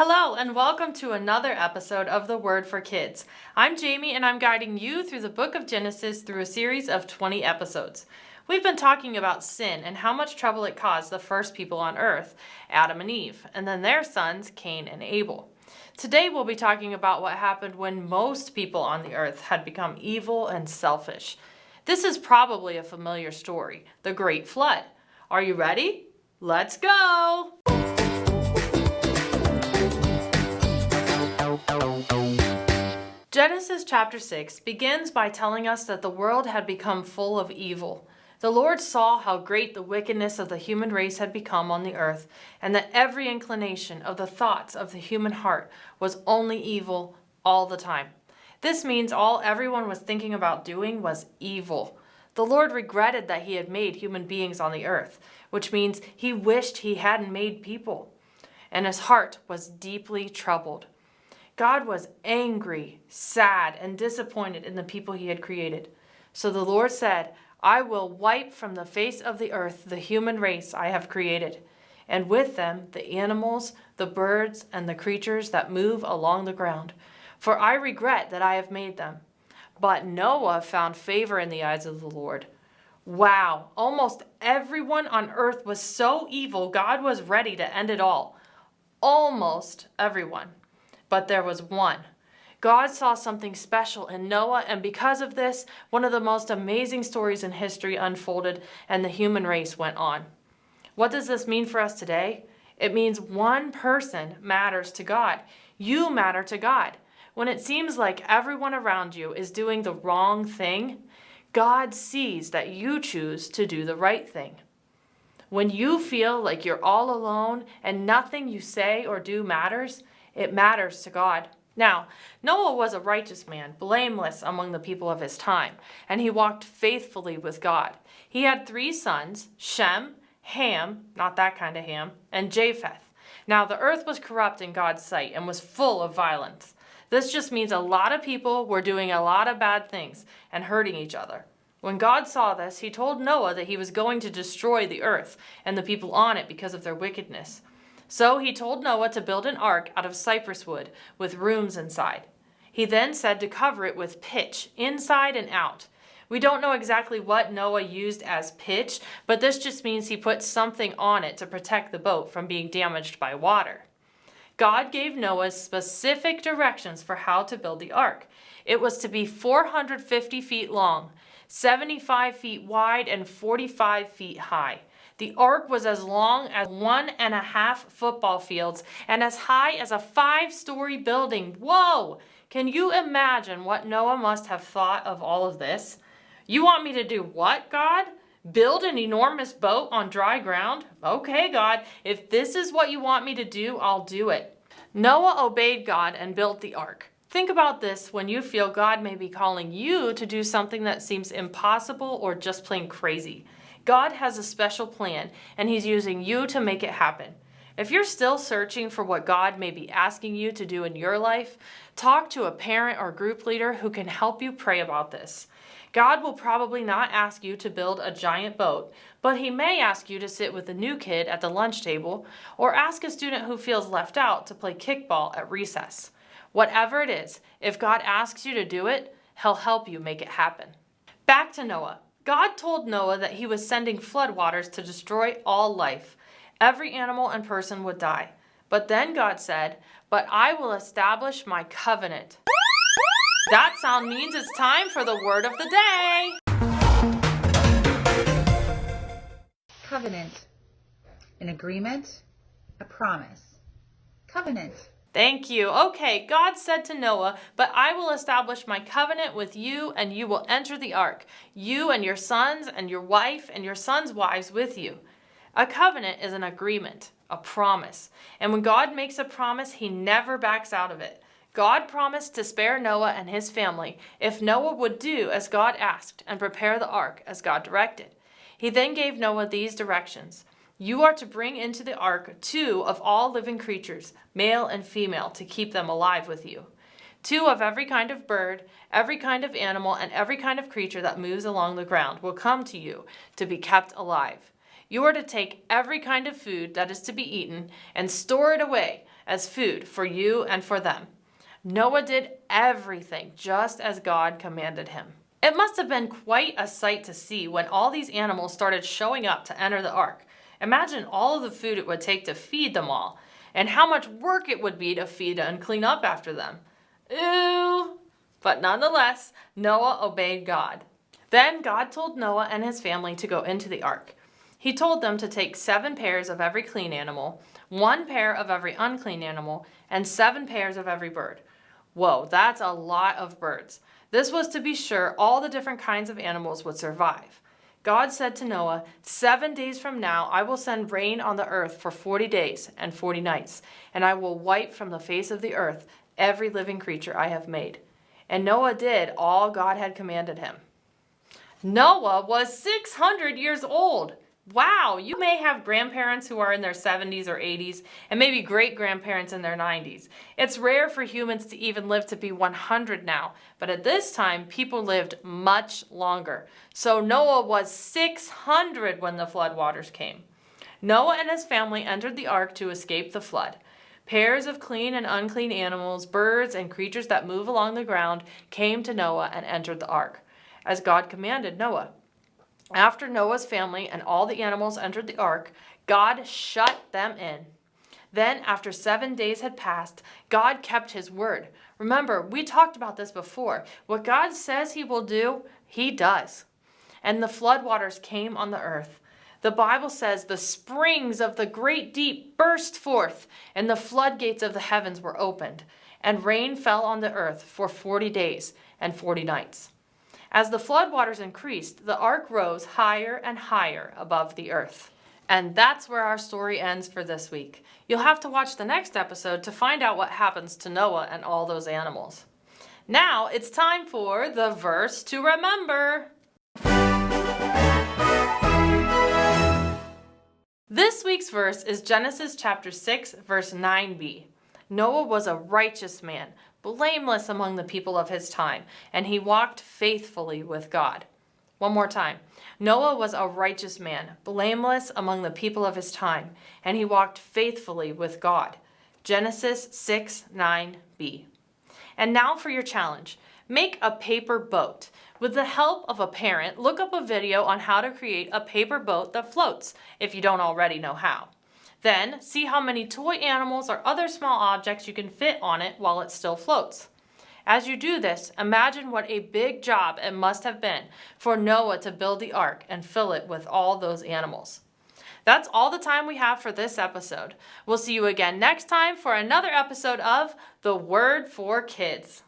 Hello and welcome to another episode of The Word for Kids. I'm Jaymie and I'm guiding you through the book of Genesis through a series of 20 episodes. We've been talking about sin and how much trouble it caused the first people on earth, Adam and Eve, and then their sons, Cain and Abel. Today we'll be talking about what happened when most people on the earth had become evil and selfish. This is probably a familiar story, the Great Flood. Are you ready? Let's go! Genesis chapter 6 begins by telling us that the world had become full of evil. The Lord saw how great the wickedness of the human race had become on the earth, and that every inclination of the thoughts of the human heart was only evil all the time. This means all everyone was thinking about doing was evil. The Lord regretted that he had made human beings on the earth, which means he wished he hadn't made people, and his heart was deeply troubled. God was angry, sad, and disappointed in the people he had created. So the Lord said, I will wipe from the face of the earth the human race I have created, and with them the animals, the birds, and the creatures that move along the ground. For I regret that I have made them. But Noah found favor in the eyes of the Lord. Wow, almost everyone on earth was so evil, God was ready to end it all. Almost everyone. But there was one. God saw something special in Noah, and because of this, one of the most amazing stories in history unfolded, and the human race went on. What does this mean for us today? It means one person matters to God. You matter to God. When it seems like everyone around you is doing the wrong thing, God sees that you choose to do the right thing. When you feel like you're all alone and nothing you say or do matters, it matters to God. Now, Noah was a righteous man, blameless among the people of his time, and he walked faithfully with God. He had 3 sons, Shem, Ham, not that kind of Ham, and Japheth. Now, the earth was corrupt in God's sight and was full of violence. This just means a lot of people were doing a lot of bad things and hurting each other. When God saw this, he told Noah that he was going to destroy the earth and the people on it because of their wickedness. So he told Noah to build an ark out of cypress wood with rooms inside. He then said to cover it with pitch, inside and out. We don't know exactly what Noah used as pitch, but this just means he put something on it to protect the boat from being damaged by water. God gave Noah specific directions for how to build the ark. It was to be 450 feet long, 75 feet wide, and 45 feet high. The ark was as long as 1.5 football fields and as high as a 5-story building. Whoa! Can you imagine what Noah must have thought of all of this? You want me to do what, God? Build an enormous boat on dry ground? Okay, God, if this is what you want me to do, I'll do it. Noah obeyed God and built the ark. Think about this when you feel God may be calling you to do something that seems impossible or just plain crazy. God has a special plan, and he's using you to make it happen. If you're still searching for what God may be asking you to do in your life, talk to a parent or group leader who can help you pray about this. God will probably not ask you to build a giant boat, but he may ask you to sit with a new kid at the lunch table or ask a student who feels left out to play kickball at recess. Whatever it is, if God asks you to do it, he'll help you make it happen. Back to Noah. God told Noah that he was sending floodwaters to destroy all life. Every animal and person would die. But then God said, "But I will establish my covenant." That sound means it's time for the word of the day. Covenant. An agreement. A promise. Covenant. Thank you. Okay, God said to Noah, "But I will establish my covenant with you, and you will enter the ark, you and your sons and your wife and your sons' wives with you." A covenant is an agreement, a promise. And when God makes a promise, he never backs out of it. God promised to spare Noah and his family if Noah would do as God asked and prepare the ark as God directed. He then gave Noah these directions. You are to bring into the ark 2 of all living creatures, male and female, to keep them alive with you. 2 of every kind of bird, every kind of animal, and every kind of creature that moves along the ground will come to you to be kept alive. You are to take every kind of food that is to be eaten and store it away as food for you and for them. Noah did everything just as God commanded him. It must have been quite a sight to see when all these animals started showing up to enter the ark. Imagine all of the food it would take to feed them all, and how much work it would be to feed and clean up after them. Ew! But nonetheless, Noah obeyed God. Then God told Noah and his family to go into the ark. He told them to take 7 pairs of every clean animal, 1 pair of every unclean animal, and 7 pairs of every bird. Whoa, that's a lot of birds. This was to be sure all the different kinds of animals would survive. God said to Noah, 7 days from now I will send rain on the earth for 40 days and 40 nights, and I will wipe from the face of the earth every living creature I have made. And Noah did all God had commanded him. Noah was 600 years old. Wow, you may have grandparents who are in their 70s or 80s, and maybe great-grandparents in their 90s. It's rare for humans to even live to be 100 now, but at this time, people lived much longer. So Noah was 600 when the flood waters came. Noah and his family entered the ark to escape the flood. Pairs of clean and unclean animals, birds, and creatures that move along the ground came to Noah and entered the ark, as God commanded Noah. After Noah's family and all the animals entered the ark, God shut them in. Then, after 7 days had passed, God kept his word. Remember, we talked about this before. What God says he will do, he does. And the floodwaters came on the earth. The Bible says the springs of the great deep burst forth, and the floodgates of the heavens were opened, and rain fell on the earth for 40 days and 40 nights. As the floodwaters increased, the ark rose higher and higher above the earth. And that's where our story ends for this week. You'll have to watch the next episode to find out what happens to Noah and all those animals. Now it's time for the verse to remember. This week's verse is Genesis chapter 6, verse 9b. Noah was a righteous man, blameless among the people of his time, and he walked faithfully with God. One more time. Noah was a righteous man, blameless among the people of his time, and he walked faithfully with God. Genesis 6:9b. And now for your challenge. Make a paper boat. With the help of a parent, look up a video on how to create a paper boat that floats, if you don't already know how. Then, see how many toy animals or other small objects you can fit on it while it still floats. As you do this, imagine what a big job it must have been for Noah to build the ark and fill it with all those animals. That's all the time we have for this episode. We'll see you again next time for another episode of The Word for Kids.